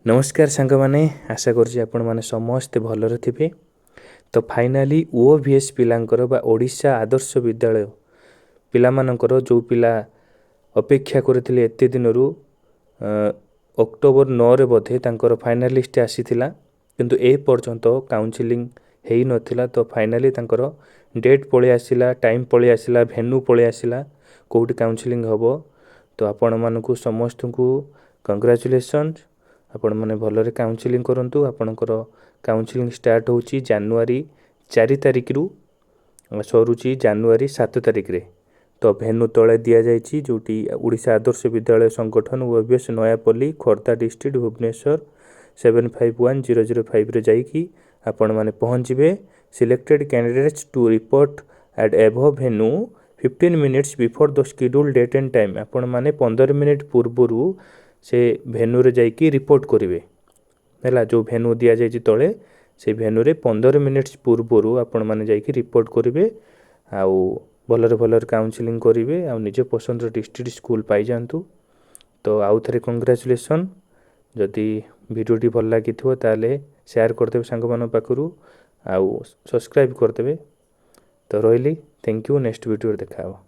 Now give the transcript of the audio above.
नमस्कार सांग माने आशा करुँच आपण मैंने समस्ते भलरे थे। तो फाइनाली ओभीएस पिलांकर बा ओडिशा आदर्श विद्यालय पिलामानंकर जो पिला अपेक्षा करथिले एते दिनरु अक्टोबर 9 रे बोधे तांकर फाइनल लिस्ट आसीथिला किंतु ए पर्यंत काउंसलिंग हेई नथिला। तो फाइनाली तांकर डेट पळे आसिला, टाइम पळे आसिला, भेन्यू पळे आसिला कोउटी काउंसलिंग हबो। तो आपण मानकु समस्तकु कांग्रेचुलेशन। आपण माने भलरे काउंसलिंग करंतु। आपणकर काउंसलिंग स्टार्ट होची जनवरी 4 तारिख रु सरुची जनवरी 7 तारिख रे। तो भेन्यू तळे दिया जायछि जोटी ओडिशा आदर्श विद्यालय संगठन ओबीएस नयापल्ली खोर्धा डिस्ट्रिक्ट भुवनेश्वर 751005 रे जाईकी आपण माने पहुंचबे। Selected candidates to report at above venue 15 minutes before the scheduled date and time. आपण माने 15 मिनिट पूर्वरु से भेन्यू रे जाईकी रिपोर्ट करिवे हैला। जो भेन्यू दिया जायछि तळे से भेन्यू रे 15 मिनिट्स पूर्वरु आपण माने जाईकी रिपोर्ट करिवे आउ भलरे काउंसलिंग करिवे आउ निजे पसंद डिस्ट्रिक्ट स्कूल पाई जानतु। तो आउ थरे कांग्रेचुलेशन। जदि वीडियोटी भल लागिथिबो ताले शेयर करदेबे सांग मान पाखरु आउ सब्सक्राइब करदेबे। तो रहिली, थैंक यू। नेक्स्ट वीडियो देखाबो।